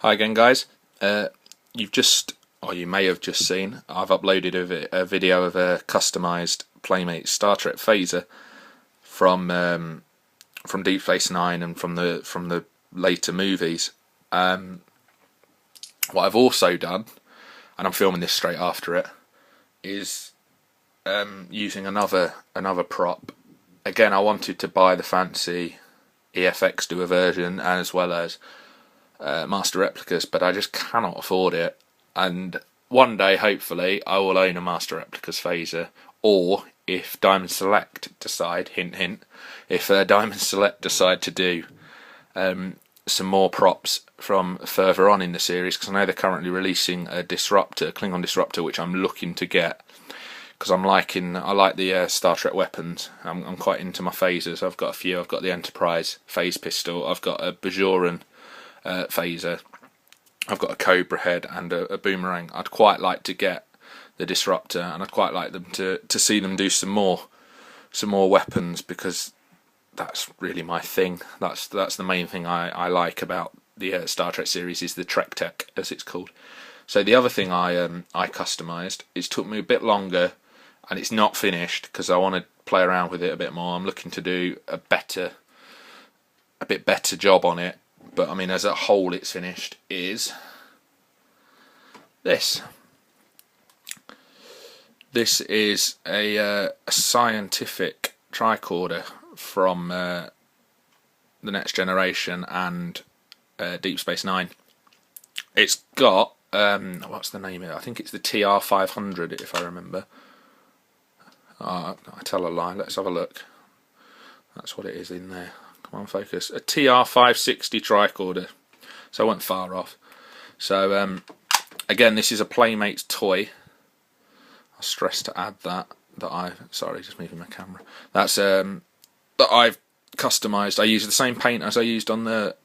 Hi again, guys. Or you may have just seen, I've uploaded a video of a customised Playmates Star Trek phaser from Deep Space Nine and from the later movies. What I've also done, and I'm filming this straight after it, is using another prop. Again, I wanted to buy the fancy EFX Duo version as well as Master Replicas, but I just cannot afford it. And one day, hopefully, I will own a Master Replicas phaser. Or if Diamond Select decide, hint hint, if Diamond Select decide to do some more props from further on in the series, because I know they're currently releasing a Disruptor, Klingon Disruptor, which I'm looking to get because I like the Star Trek weapons. I'm quite into my phasers. I've got a few. I've got the Enterprise phase pistol. I've got a Bajoran phaser. I've got a Cobra head and a boomerang. I'd quite like to get the Disruptor, and I'd quite like them to see them do some more weapons, because that's really my thing. That's the main thing I like about the Star Trek series, is the Trek Tech, as it's called. So the other thing I customised, it took me a bit longer, and it's not finished because I want to play around with it a bit more. I'm looking to do a bit better job on it. But I mean, as a whole, it's finished. Is this? This is a scientific tricorder from the Next Generation and Deep Space Nine. It's got what's the name of it? I think it's the TR500, if I remember. I tell a lie. Let's have a look. That's what it is in there. Come on, focus. A TR560 tricorder. So I went far off. So again, this is a Playmates toy. I'll stress to add that sorry, just moving my camera. That's that I've customised. I used the same paint as I used on the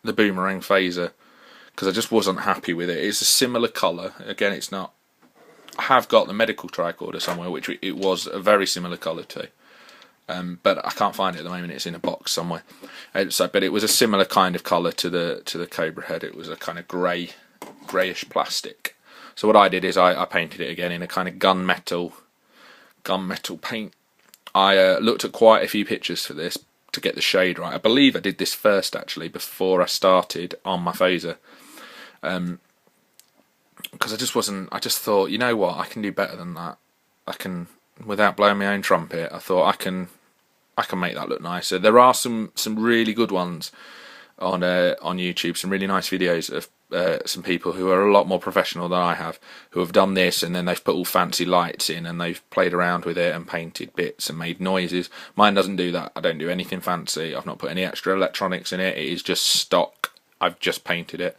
boomerang phaser, because I just wasn't happy with it. It's a similar colour. Again, it's not. I have got the medical tricorder somewhere, which it was a very similar colour to. But I can't find it at the moment. It's in a box somewhere. But it was a similar kind of colour to the Cobra head. It was a kind of greyish plastic. So what I did is I painted it again in a kind of gunmetal paint. I looked at quite a few pictures for this to get the shade right. I believe I did this first, actually, before I started on my phaser. Because I just thought, you know what, I can do better than that. I can, without blowing my own trumpet, I thought I can make that look nicer. There are some really good ones on YouTube, some really nice videos of some people who are a lot more professional than I have, who have done this, and then they've put all fancy lights in and they've played around with it and painted bits and made noises. Mine doesn't do that. I don't do anything fancy. I've not put any extra electronics in it. It is just stock. I've just painted it.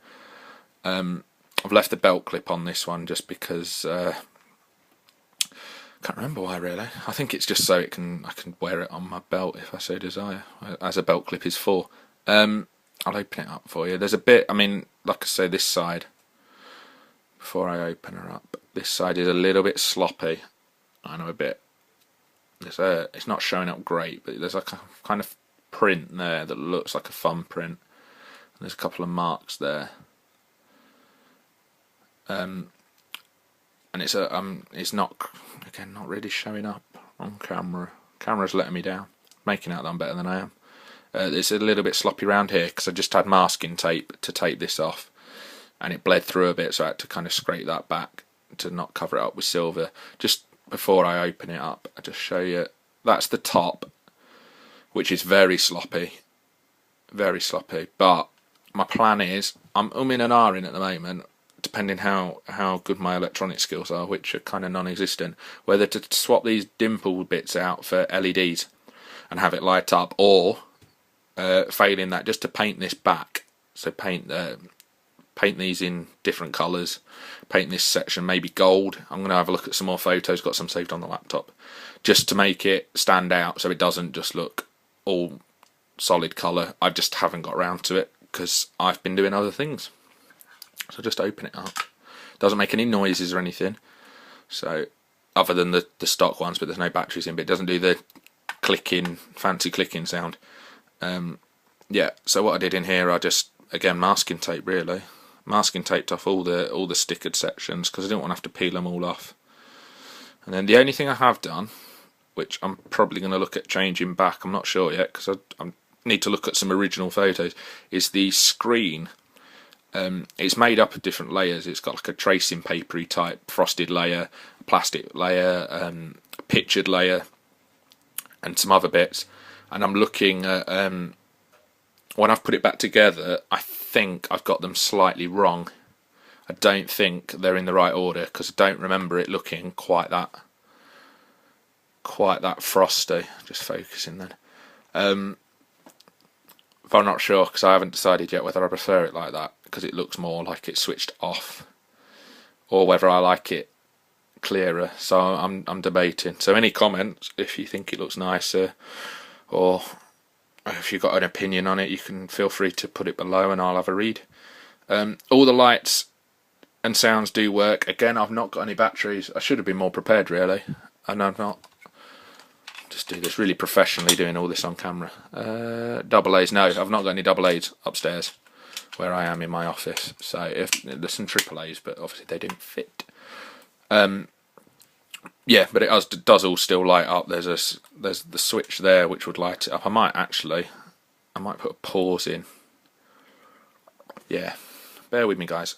I've left the belt clip on this one just because I can't remember why, really. I think it's just so I can wear it on my belt if I so desire, as a belt clip is for. I'll open it up for you. There's a bit, I mean, like I say, this side, before I open her up, this side is a little bit sloppy. I know a bit. It's not showing up great, but there's like a kind of print there that looks like a thumb print. And there's a couple of marks there. And it's not, again, not really showing up on camera. Camera's letting me down, making out that I'm better than I am. It's a little bit sloppy around here because I just had masking tape to tape this off, and it bled through a bit, so I had to kind of scrape that back to not cover it up with silver. Just before I open it up, I just show you, that's the top, which is very sloppy, but my plan is, I'm umming and ahhing at the moment, depending how good my electronic skills are, which are kind of non-existent, whether to swap these dimple bits out for LEDs and have it light up, or failing that, just to paint this back. So paint these in different colours, paint this section maybe gold. I'm going to have a look at some more photos, got some saved on the laptop, just to make it stand out so it doesn't just look all solid colour. I just haven't got around to it because I've been doing other things. So just open it up. Doesn't make any noises or anything, so other than the stock ones, but there's no batteries in, but it doesn't do the fancy clicking sound. Yeah, so what I did in here, I just, again, masking tape really, masking taped off all the stickered sections because I didn't want to have to peel them all off. And then the only thing I have done, which I'm probably going to look at changing back, I'm not sure yet because I need to look at some original photos, is the screen. It's made up of different layers. It's got like a tracing papery type frosted layer, a plastic layer, a pictured layer, and some other bits. And I'm looking at, when I've put it back together, I think I've got them slightly wrong. I don't think they're in the right order because I don't remember it looking quite that frosty. Just focusing then. If I'm not sure, because I haven't decided yet whether I prefer it like that because it looks more like it's switched off, or whether I like it clearer. So I'm debating. So any comments if you think it looks nicer, or if you've got an opinion on it, you can feel free to put it below and I'll have a read. All the lights and sounds do work. Again, I've not got any batteries. I should have been more prepared really, and I've not. Just do this really professionally, doing all this on camera. Double A's, no, I've not got any double A's upstairs where I am in my office. So if there's some triple A's, but obviously they didn't fit. Yeah, but it does all still light up. There's the switch there which would light it up. I might put a pause in. Yeah, bear with me guys.